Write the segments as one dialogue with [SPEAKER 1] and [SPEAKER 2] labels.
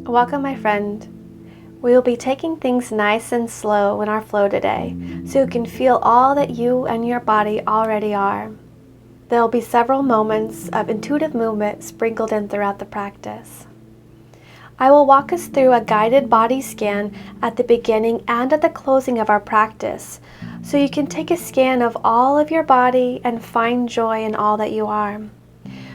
[SPEAKER 1] Welcome, my friend. We will be taking things nice and slow in our flow today, so you can feel all that you and your body already are. There will be several moments of intuitive movement sprinkled in throughout the practice. I will walk us through a guided body scan at the beginning and at the closing of our practice, so you can take a scan of all of your body and find joy in all that you are.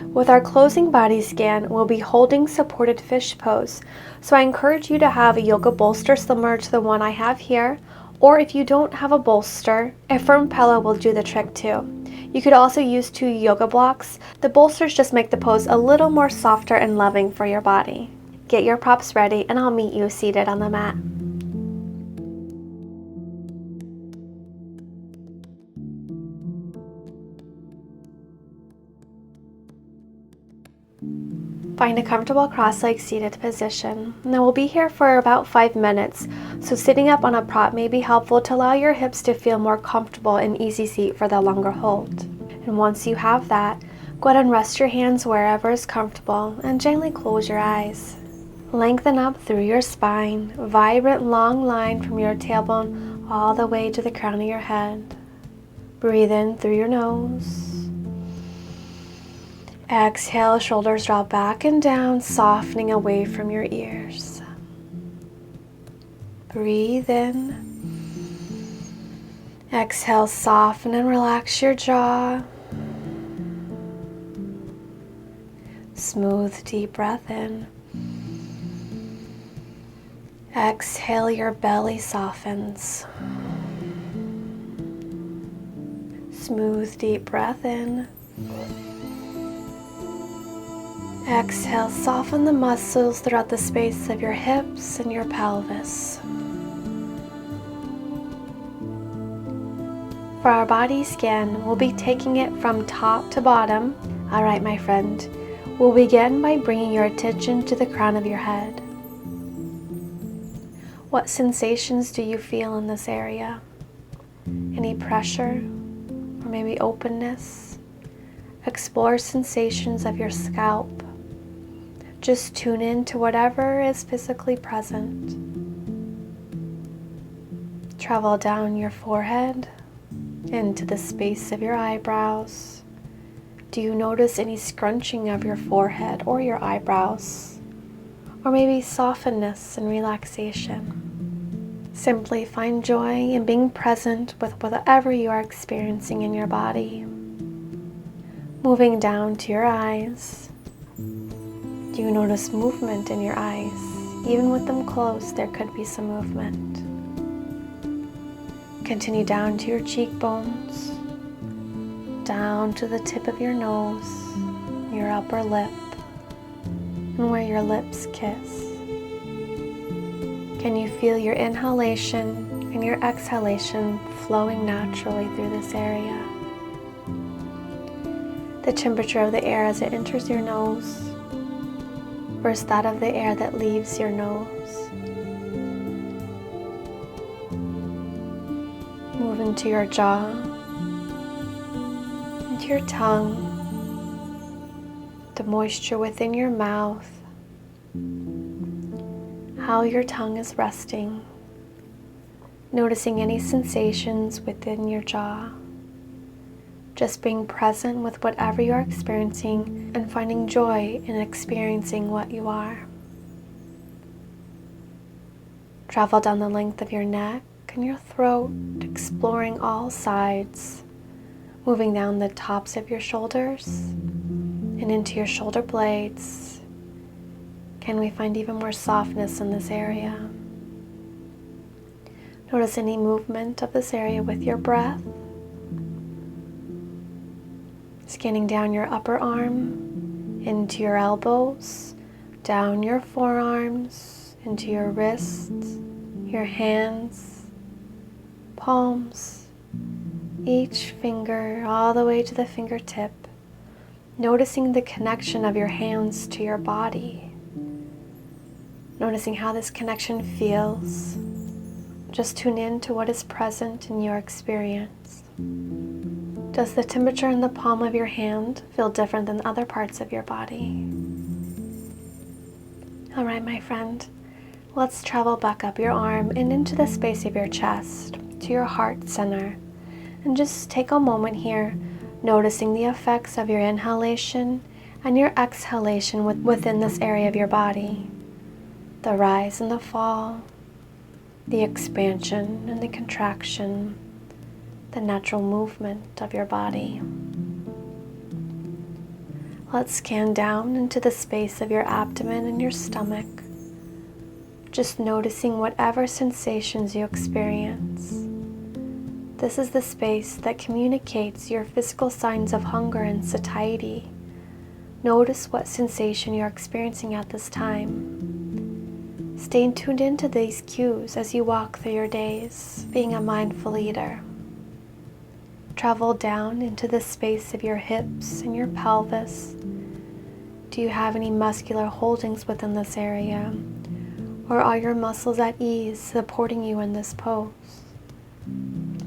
[SPEAKER 1] With our closing body scan, we'll be holding supported fish pose, so I encourage you to have a yoga bolster similar to the one I have here, or if you don't have a bolster, a firm pillow will do the trick too. You could also use 2 yoga blocks. The bolsters just make the pose a little more softer and loving for your body. Get your props ready and I'll meet you seated on the mat. Find a comfortable cross-legged seated position. Now we'll be here for about 5 minutes, so sitting up on a prop may be helpful to allow your hips to feel more comfortable in easy seat for the longer hold. And once you have that, go ahead and rest your hands wherever is comfortable and gently close your eyes. Lengthen up through your spine, vibrant long line from your tailbone all the way to the crown of your head. Breathe in through your nose. Exhale, shoulders drop back and down, softening away from your ears. Breathe in. Exhale, soften and relax your jaw. Smooth, deep breath in. Exhale, your belly softens. Smooth, deep breath in. Exhale, soften the muscles throughout the space of your hips and your pelvis. For our body scan, we'll be taking it from top to bottom. All right, my friend, we'll begin by bringing your attention to the crown of your head. What sensations do you feel in this area? Any pressure or maybe openness? Explore sensations of your scalp. Just tune in to whatever is physically present. Travel down your forehead, into the space of your eyebrows. Do you notice any scrunching of your forehead or your eyebrows? Or maybe softness and relaxation? Simply find joy in being present with whatever you are experiencing in your body. Moving down to your eyes. Do you notice movement in your eyes? Even with them closed, there could be some movement. Continue down to your cheekbones, down to the tip of your nose, your upper lip, and where your lips kiss. Can you feel your inhalation and your exhalation flowing naturally through this area? The temperature of the air as it enters your nose versus that of the air that leaves your nose. Move into your jaw, into your tongue, the moisture within your mouth, how your tongue is resting, noticing any sensations within your jaw. Just being present with whatever you are experiencing and finding joy in experiencing what you are. Travel down the length of your neck and your throat, exploring all sides, moving down the tops of your shoulders and into your shoulder blades. Can we find even more softness in this area? Notice any movement of this area with your breath. Scanning down your upper arm, into your elbows, down your forearms, into your wrists, your hands, palms, each finger all the way to the fingertip, noticing the connection of your hands to your body, noticing how this connection feels, Just tune in to what is present in your experience. Does the temperature in the palm of your hand feel different than other parts of your body? All right, my friend, let's travel back up your arm and into the space of your chest, to your heart center. And just take a moment here, noticing the effects of your inhalation and your exhalation within this area of your body. The rise and the fall, the expansion and the contraction, the natural movement of your body. Let's scan down into the space of your abdomen and your stomach, just noticing whatever sensations you experience. This is the space that communicates your physical signs of hunger and satiety. Notice what sensation you're experiencing at this time. Stay tuned into these cues as you walk through your days, being a mindful eater. Travel down into the space of your hips and your pelvis. Do you have any muscular holdings within this area? Or are your muscles at ease supporting you in this pose?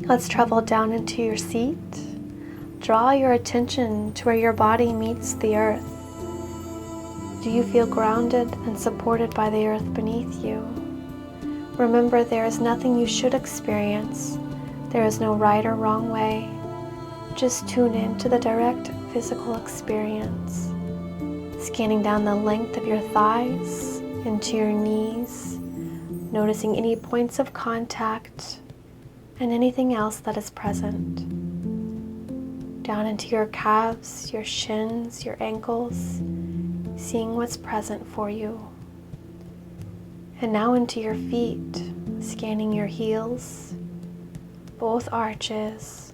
[SPEAKER 1] Let's travel down into your seat. Draw your attention to where your body meets the earth. Do you feel grounded and supported by the earth beneath you? Remember, there is nothing you should experience. There is no right or wrong way. Just tune in to the direct physical experience. Scanning down the length of your thighs, into your knees, noticing any points of contact and anything else that is present. Down into your calves, your shins, your ankles, seeing what's present for you. And now into your feet, scanning your heels, both arches,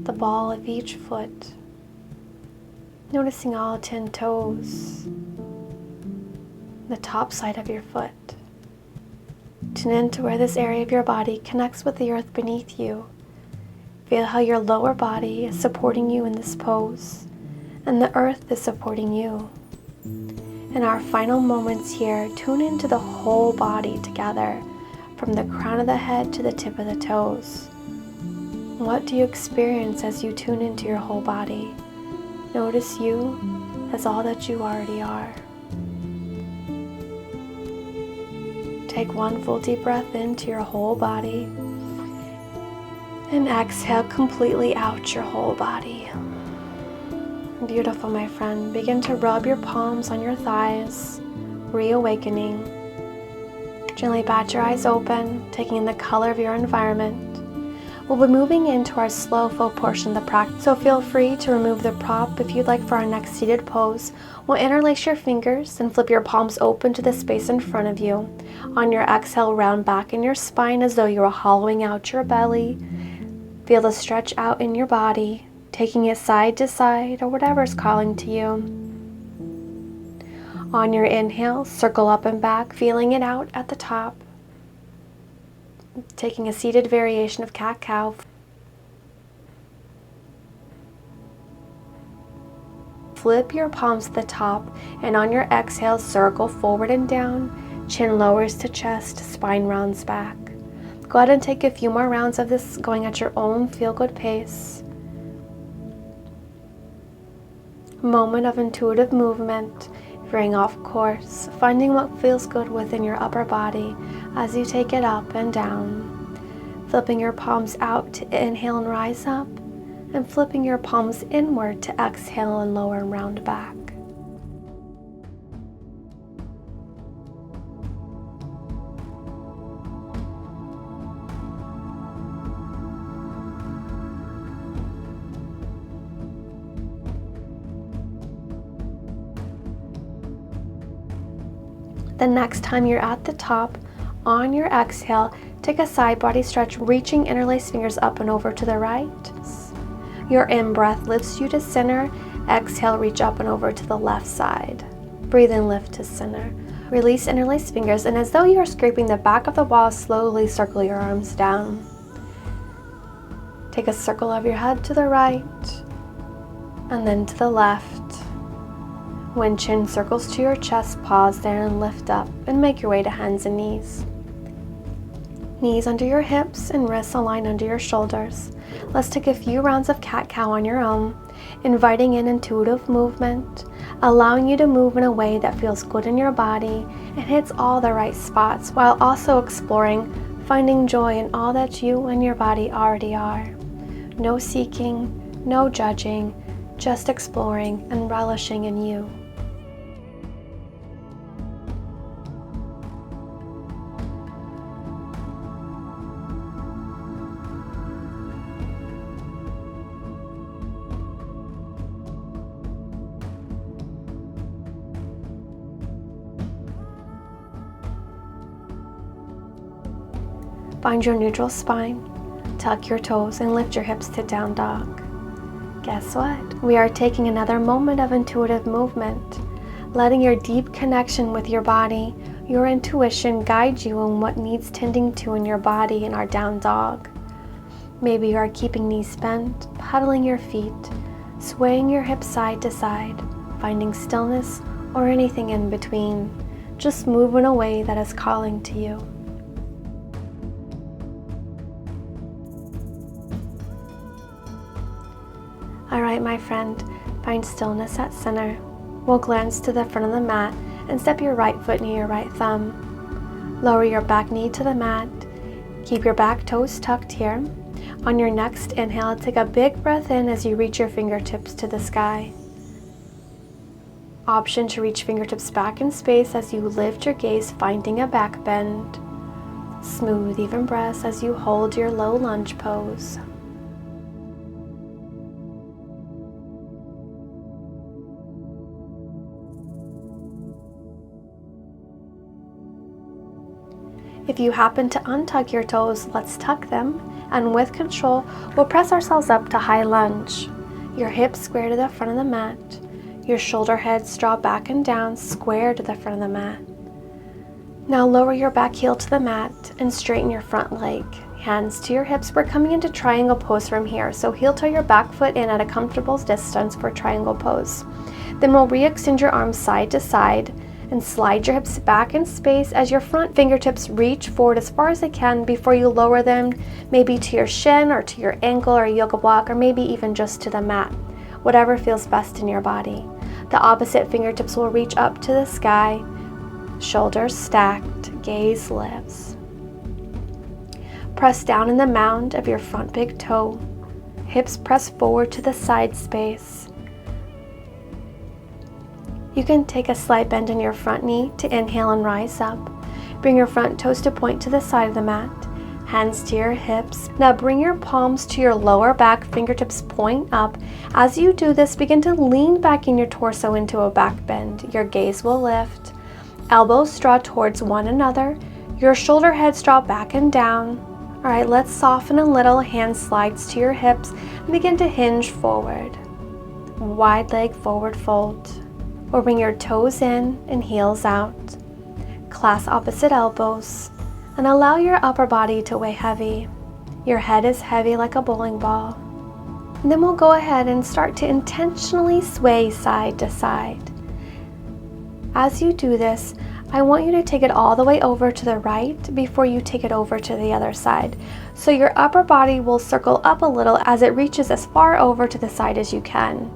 [SPEAKER 1] the ball of each foot, noticing all 10 toes, the top side of your foot. Tune into where this area of your body connects with the earth beneath you. Feel how your lower body is supporting you in this pose, and the earth is supporting you. In our final moments here, tune into the whole body together, from the crown of the head to the tip of the toes. What do you experience as you tune into your whole body? Notice you as all that you already are. Take one full deep breath into your whole body and exhale completely out your whole body. Beautiful, my friend. Begin to rub your palms on your thighs, reawakening. Gently bat your eyes open, taking in the color of your environment. We'll be moving into our slow flow portion of the practice, so feel free to remove the prop if you'd like for our next seated pose. We'll interlace your fingers and flip your palms open to the space in front of you. On your exhale, round back in your spine as though you were hollowing out your belly. Feel the stretch out in your body, taking it side to side or whatever's calling to you. On your inhale, circle up and back, feeling it out at the top. Taking a seated variation of cat-cow. Flip your palms to the top, and on your exhale, circle forward and down, chin lowers to chest, spine rounds back. Go ahead and take a few more rounds of this, going at your own feel-good pace. Moment of intuitive movement, veering off course, finding what feels good within your upper body as you take it up and down. Flipping your palms out to inhale and rise up, and flipping your palms inward to exhale and lower and round back. The next time you're at the top, on your exhale, take a side body stretch, reaching interlaced fingers up and over to the right. Your in-breath lifts you to center. Exhale, reach up and over to the left side. Breathe in, lift to center. Release interlaced fingers, and as though you are scraping the back of the wall, slowly circle your arms down. Take a circle of your head to the right, and then to the left. When chin circles to your chest, pause there and lift up and make your way to hands and knees. Knees under your hips and wrists aligned under your shoulders. Let's take a few rounds of cat-cow on your own, inviting in intuitive movement, allowing you to move in a way that feels good in your body and hits all the right spots, while also exploring, finding joy in all that you and your body already are. No seeking, no judging, just exploring and relishing in you. Find your neutral spine, tuck your toes, and lift your hips to down dog. Guess what? We are taking another moment of intuitive movement, letting your deep connection with your body, your intuition guide you in what needs tending to in your body in our down dog. Maybe you are keeping knees bent, pedaling your feet, swaying your hips side to side, finding stillness or anything in between. Just move in a way that is calling to you. Alright, my friend, find stillness at center. We'll glance to the front of the mat and step your right foot near your right thumb. Lower your back knee to the mat. Keep your back toes tucked here. On your next inhale, take a big breath in as you reach your fingertips to the sky. Option to reach fingertips back in space as you lift your gaze, finding a back bend. Smooth, even breaths as you hold your low lunge pose. If you happen to untuck your toes, let's tuck them, and with control, we'll press ourselves up to high lunge. Your hips square to the front of the mat. Your shoulder heads draw back and down, square to the front of the mat. Now lower your back heel to the mat and straighten your front leg. Hands to your hips. We're coming into triangle pose from here, so heel toe your back foot in at a comfortable distance for triangle pose. Then we'll re-extend your arms side to side and slide your hips back in space as your front fingertips reach forward as far as they can before you lower them, maybe to your shin or to your ankle or yoga block, or maybe even just to the mat, whatever feels best in your body. The opposite fingertips will reach up to the sky, shoulders stacked, gaze lifts. Press down in the mound of your front big toe, hips press forward to the side space. You can take a slight bend in your front knee to inhale and rise up. Bring your front toes to point to the side of the mat, hands to your hips. Now bring your palms to your lower back, fingertips point up. As you do this, begin to lean back in your torso into a back bend. Your gaze will lift. Elbows draw towards one another. Your shoulder heads draw back and down. All right, let's soften a little. Hand slides to your hips and begin to hinge forward. Wide leg forward fold. Or bring your toes in and heels out. Clasp opposite elbows and allow your upper body to weigh heavy. Your head is heavy like a bowling ball. And then we'll go ahead and start to intentionally sway side to side. As you do this, I want you to take it all the way over to the right before you take it over to the other side. So your upper body will circle up a little as it reaches as far over to the side as you can.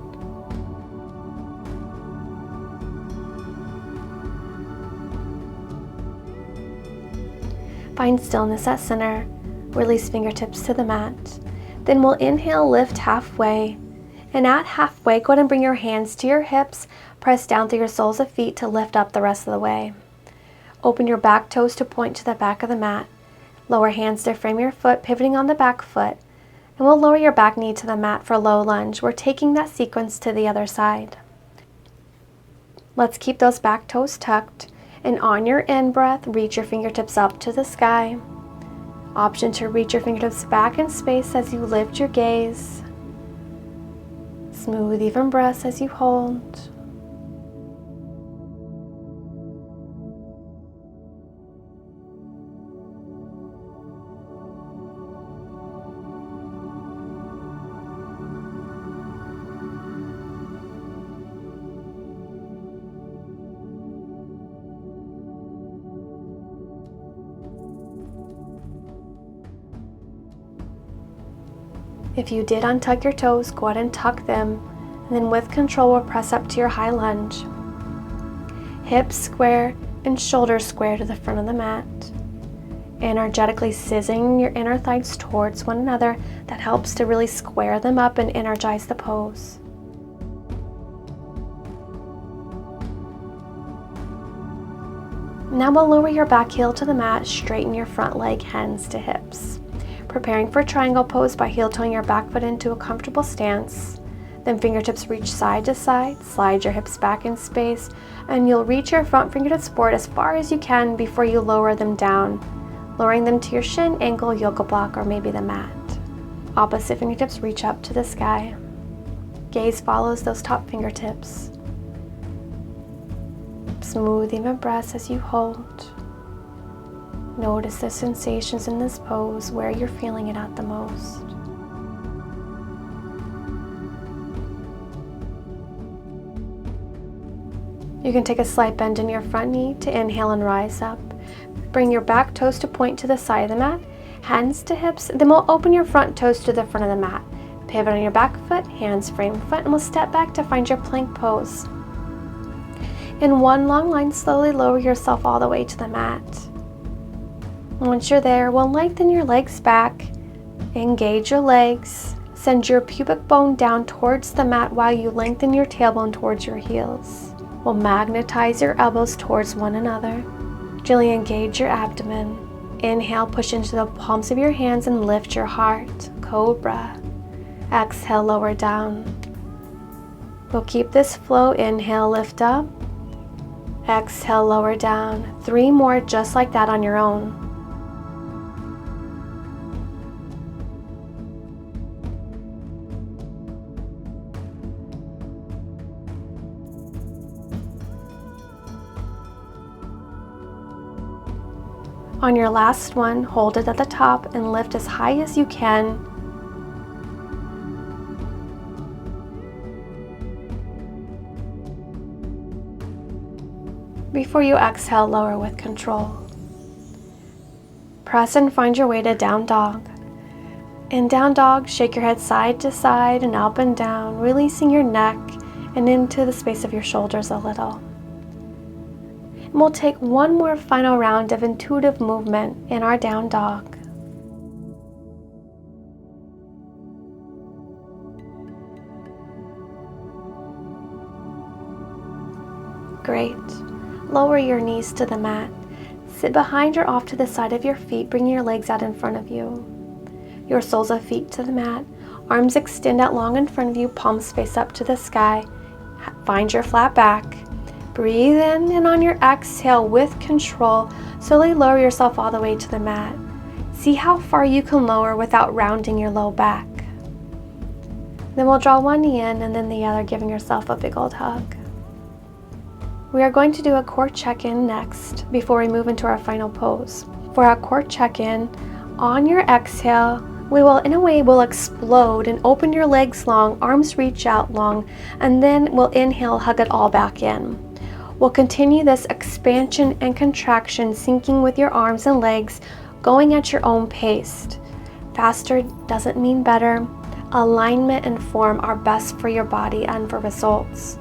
[SPEAKER 1] Find stillness at center. Release fingertips to the mat. Then we'll inhale, lift halfway. And at halfway, go ahead and bring your hands to your hips. Press down through your soles of feet to lift up the rest of the way. Open your back toes to point to the back of the mat. Lower hands to frame your foot, pivoting on the back foot. And we'll lower your back knee to the mat for low lunge. We're taking that sequence to the other side. Let's keep those back toes tucked. And on your in-breath, reach your fingertips up to the sky. Option to reach your fingertips back in space as you lift your gaze. Smooth, even breaths as you hold. If you did untuck your toes, go ahead and tuck them, and then with control, we'll press up to your high lunge. Hips square and shoulders square to the front of the mat. Energetically scissoring your inner thighs towards one another. That helps to really square them up and energize the pose. Now we'll lower your back heel to the mat, straighten your front leg, hands to hips. Preparing for triangle pose by heel toeing your back foot into a comfortable stance. Then fingertips reach side to side, slide your hips back in space, and you'll reach your front fingertips forward as far as you can before you lower them down, lowering them to your shin, ankle, yoga block, or maybe the mat. Opposite fingertips reach up to the sky. Gaze follows those top fingertips. Smoothing the breath as you hold. Notice the sensations in this pose, where you're feeling it at the most. You can take a slight bend in your front knee to inhale and rise up. Bring your back toes to point to the side of the mat, hands to hips, then we'll open your front toes to the front of the mat. Pivot on your back foot, hands frame foot, and we'll step back to find your plank pose. In one long line, slowly lower yourself all the way to the mat. Once you're there, we'll lengthen your legs back, engage your legs, send your pubic bone down towards the mat while you lengthen your tailbone towards your heels. We'll magnetize your elbows towards one another. Gently engage your abdomen. Inhale, push into the palms of your hands and lift your heart. Cobra. Exhale, lower down. We'll keep this flow. Inhale, lift up. Exhale, lower down. 3 more just like that on your own. On your last one, hold it at the top and lift as high as you can. Before you exhale, lower with control. Press and find your way to down dog. In down dog, shake your head side to side and up and down, releasing your neck and into the space of your shoulders a little. And we'll take one more final round of intuitive movement in our down dog. Great. Lower your knees to the mat. Sit behind or off to the side of your feet, bringing your legs out in front of you. Your soles of feet to the mat. Arms extend out long in front of you, palms face up to the sky. Find your flat back. Breathe in, and on your exhale with control, slowly lower yourself all the way to the mat. See how far you can lower without rounding your low back. Then we'll draw one knee in and then the other, giving yourself a big old hug. We are going to do a core check-in next before we move into our final pose. For our core check-in, on your exhale, we'll explode and open your legs long, arms reach out long, and then we'll inhale, hug it all back in. We'll continue this expansion and contraction, syncing with your arms and legs, going at your own pace. Faster doesn't mean better. Alignment and form are best for your body and for results.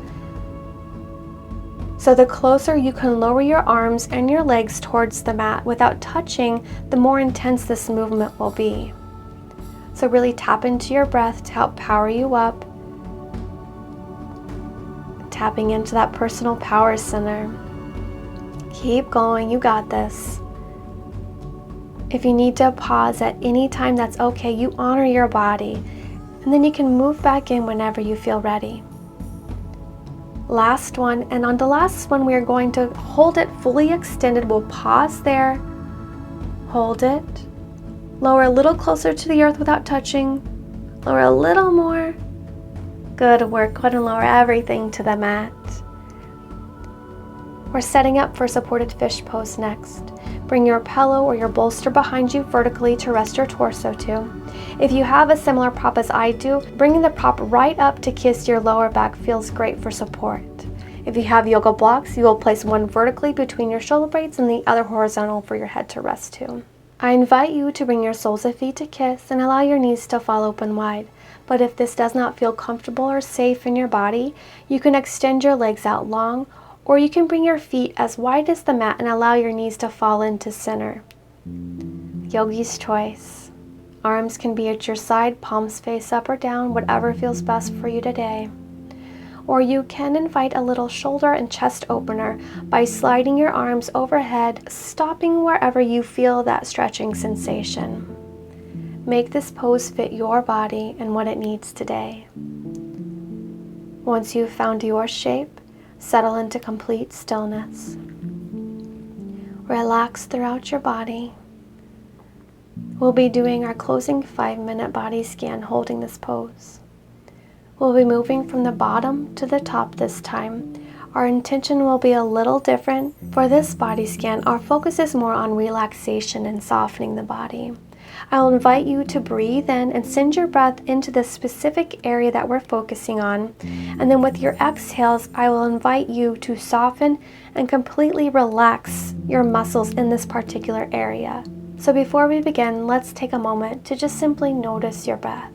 [SPEAKER 1] So the closer you can lower your arms and your legs towards the mat without touching, the more intense this movement will be. So really tap into your breath to help power you up. Tapping into that personal power center. Keep going, you got this. If you need to pause at any time, that's okay. You honor your body, and then you can move back in whenever you feel ready. Last one, and on the last one, we are going to hold it fully extended. We'll pause there, hold it, lower a little closer to the earth without touching, lower a little more. Good work. Go ahead and lower everything to the mat. We're setting up for supported fish pose next. Bring your pillow or your bolster behind you vertically to rest your torso to. If you have a similar prop as I do, bringing the prop right up to kiss your lower back feels great for support. If you have yoga blocks, you will place one vertically between your shoulder blades and the other horizontal for your head to rest to. I invite you to bring your soles of feet to kiss and allow your knees to fall open wide. But if this does not feel comfortable or safe in your body, you can extend your legs out long, or you can bring your feet as wide as the mat and allow your knees to fall into center. Yogi's choice. Arms can be at your side, palms face up or down, whatever feels best for you today. Or you can invite a little shoulder and chest opener by sliding your arms overhead, stopping wherever you feel that stretching sensation. Make this pose fit your body and what it needs today. Once you've found your shape, settle into complete stillness. Relax throughout your body. We'll be doing our closing 5-minute body scan holding this pose. We'll be moving from the bottom to the top this time. Our intention will be a little different. For this body scan, our focus is more on relaxation and softening the body. I'll invite you to breathe in and send your breath into the specific area that we're focusing on. And then with your exhales, I will invite you to soften and completely relax your muscles in this particular area. So before we begin, let's take a moment to just simply notice your breath,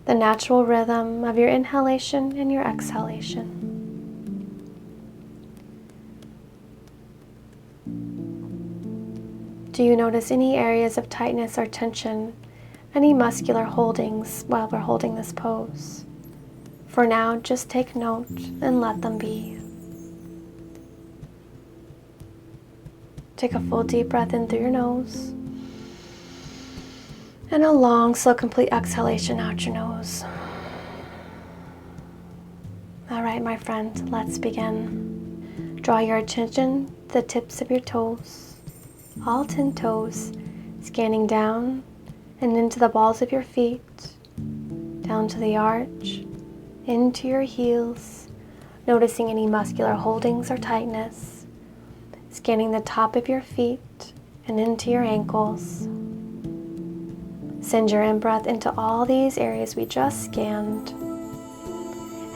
[SPEAKER 1] the natural rhythm of your inhalation and your exhalation. Do you notice any areas of tightness or tension, any muscular holdings while we're holding this pose? For now, just take note and let them be. Take a full deep breath in through your nose. And a long, slow, complete exhalation out your nose. All right, my friend, let's begin. Draw your attention to the tips of your toes, all 10 toes, scanning down and into the balls of your feet, down to the arch, into your heels, noticing any muscular holdings or tightness, scanning the top of your feet and into your ankles. Send your in-breath into all these areas we just scanned.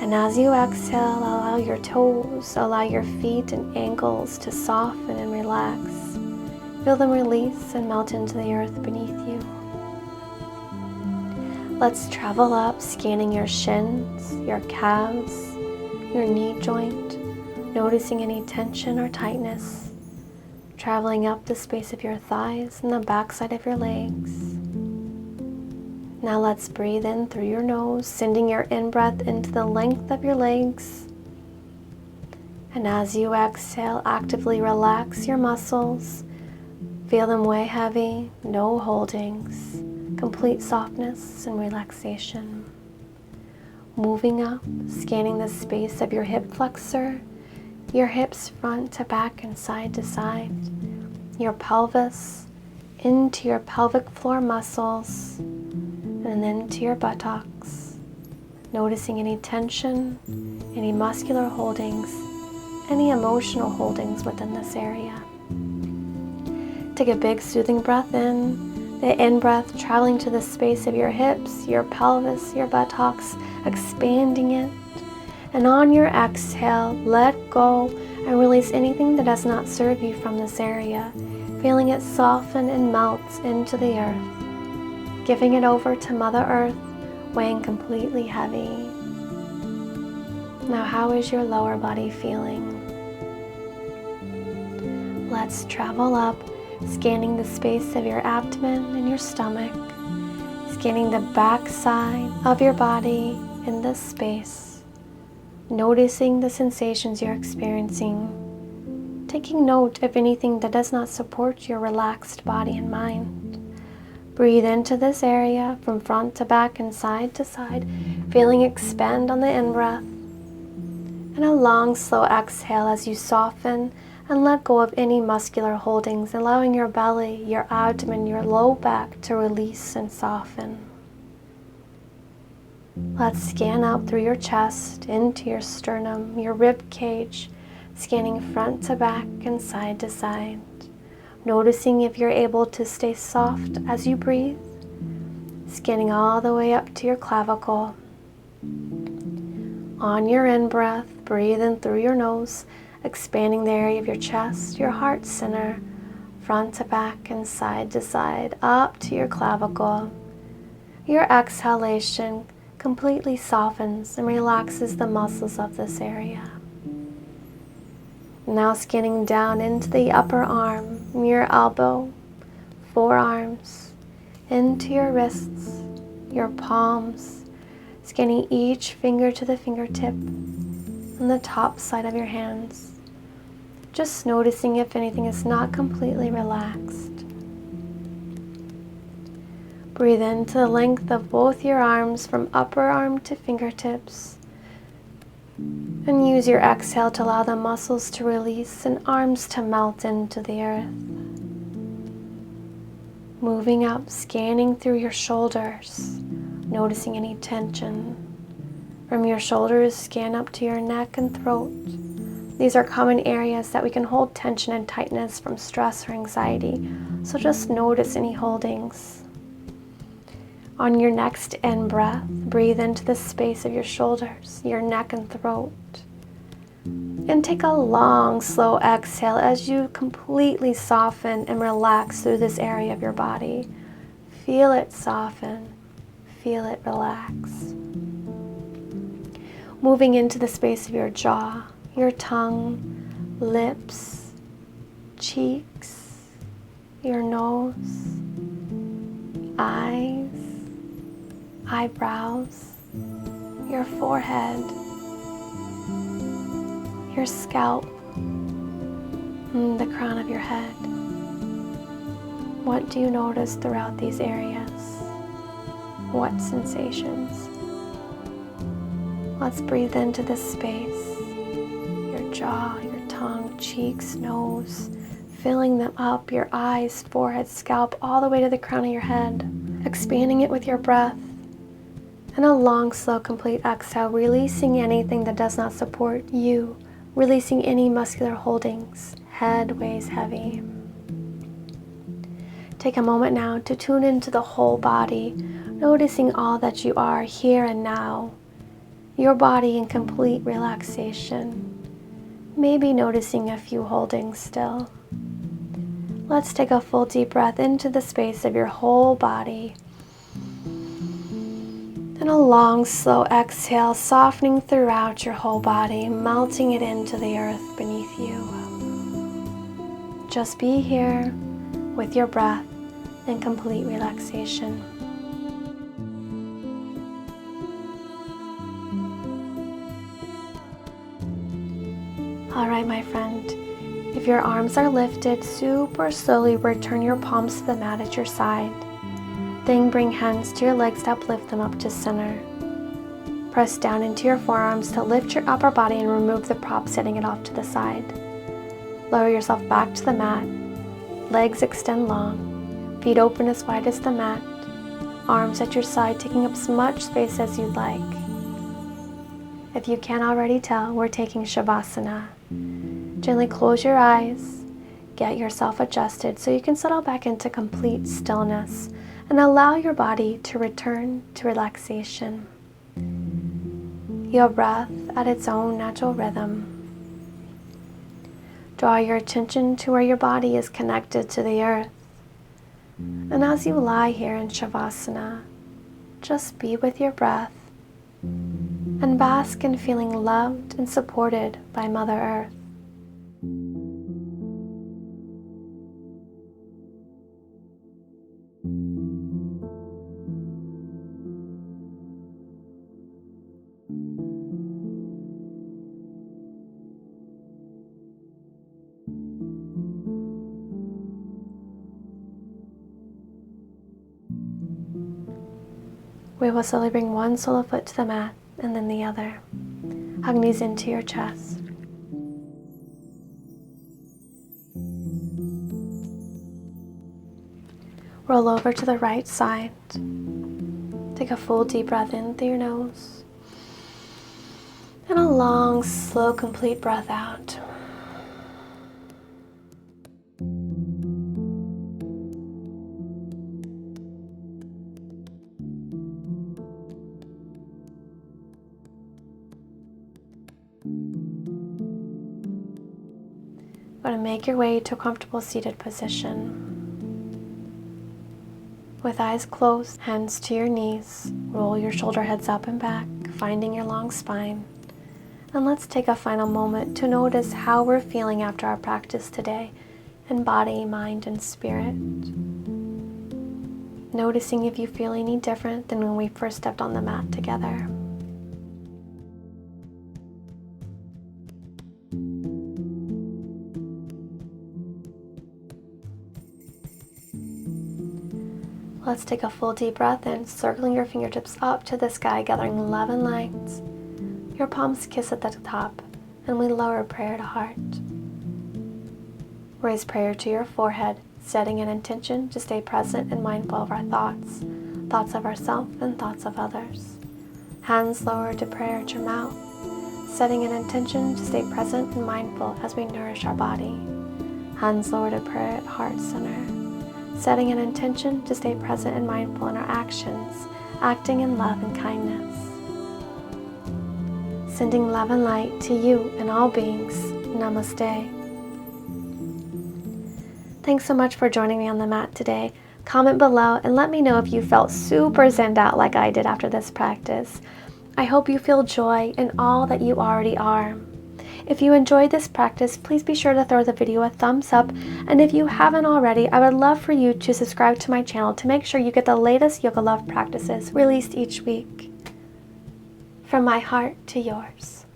[SPEAKER 1] And as you exhale, allow your toes, allow your feet and ankles to soften and relax. Feel them release and melt into the earth beneath you. Let's travel up, scanning your shins, your calves, your knee joint, noticing any tension or tightness, traveling up the space of your thighs and the backside of your legs. Now let's breathe in through your nose, sending your in-breath into the length of your legs. And as you exhale, actively relax your muscles. Feel them weigh heavy, no holdings, complete softness and relaxation. Moving up, scanning the space of your hip flexor, your hips front to back and side to side, your pelvis into your pelvic floor muscles, and then to your buttocks, noticing any tension, any muscular holdings, any emotional holdings within this area. Take a big soothing breath in, the in-breath traveling to the space of your hips, your pelvis, your buttocks, expanding it. And on your exhale, let go and release anything that does not serve you from this area, feeling it soften and melt into the earth. Giving it over to Mother Earth, weighing completely heavy. Now, how is your lower body feeling? Let's travel up, scanning the space of your abdomen and your stomach, scanning the back side of your body in this space, noticing the sensations you're experiencing, taking note of anything that does not support your relaxed body and mind. Breathe into this area from front to back and side to side, feeling expand on the in-breath. And a long, slow exhale as you soften and let go of any muscular holdings, allowing your belly, your abdomen, your low back to release and soften. Let's scan out through your chest, into your sternum, your rib cage, scanning front to back and side to side. Noticing if you're able to stay soft as you breathe, scanning all the way up to your clavicle. On your in-breath, breathe in through your nose, expanding the area of your chest, your heart center, front to back and side to side, up to your clavicle. Your exhalation completely softens and relaxes the muscles of this area. Now scanning down into the upper arm, your elbow, forearms, into your wrists, your palms, scanning each finger to the fingertip on the top side of your hands. Just noticing if anything is not completely relaxed. Breathe into the length of both your arms from upper arm to fingertips. And use your exhale to allow the muscles to release and arms to melt into the earth. Moving up, scanning through your shoulders, noticing any tension. From your shoulders, scan up to your neck and throat. These are common areas that we can hold tension and tightness from stress or anxiety, so just notice any holdings. On your next in-breath, breathe into the space of your shoulders, your neck and throat. And take a long, slow exhale as you completely soften and relax through this area of your body. Feel it soften, feel it relax. Moving into the space of your jaw, your tongue, lips, cheeks, your nose, eyes, eyebrows, your forehead, your scalp, and the crown of your head. What do you notice throughout these areas? What sensations? Let's breathe into this space. Your jaw, your tongue, cheeks, nose, filling them up, your eyes, forehead, scalp, all the way to the crown of your head. Expanding it with your breath. And a long, slow, complete exhale, releasing anything that does not support you, releasing any muscular holdings. Head weighs heavy. Take a moment now to tune into the whole body, noticing all that you are here and now. Your body in complete relaxation. Maybe noticing a few holdings still. Let's take a full deep breath into the space of your whole body. And a long, slow exhale, softening throughout your whole body, melting it into the earth beneath you. Just be here with your breath in complete relaxation. All right, my friend, if your arms are lifted, super slowly return your palms to the mat at your side. Then bring hands to your legs to uplift them up to center. Press down into your forearms to lift your upper body and remove the prop, setting it off to the side. Lower yourself back to the mat. Legs extend long. Feet open as wide as the mat. Arms at your side, taking up as much space as you'd like. If you can't already tell, we're taking Savasana. Gently close your eyes. Get yourself adjusted so you can settle back into complete stillness and allow your body to return to relaxation. Your breath at its own natural rhythm. Draw your attention to where your body is connected to the earth. And as you lie here in Savasana, just be with your breath and bask in feeling loved and supported by Mother Earth. We will slowly bring one sole foot to the mat and then the other. Hug knees into your chest. Roll over to the right side. Take a full deep breath in through your nose. And a long, slow, complete breath out. Going to make your way to a comfortable seated position. With eyes closed, hands to your knees, roll your shoulder heads up and back, finding your long spine. And let's take a final moment to notice how we're feeling after our practice today, in body, mind, and spirit. Noticing if you feel any different than when we first stepped on the mat together. Let's take a full deep breath in, circling your fingertips up to the sky, gathering 11 lines. Your palms kiss at the top, and we lower prayer to heart. Raise prayer to your forehead, setting an intention to stay present and mindful of our thoughts, thoughts of ourselves and thoughts of others. Hands lower to prayer at your mouth, setting an intention to stay present and mindful as we nourish our body. Hands lower to prayer at heart center, setting an intention to stay present and mindful in our actions, acting in love and kindness. Sending love and light to you and all beings. Namaste. Thanks so much for joining me on the mat today. Comment below and let me know if you felt super zenned out like I did after this practice. I hope you feel joy in all that you already are. If you enjoyed this practice, please be sure to throw the video a thumbs up, and if you haven't already, I would love for you to subscribe to my channel to make sure you get the latest Yoga Love practices released each week. From my heart to yours.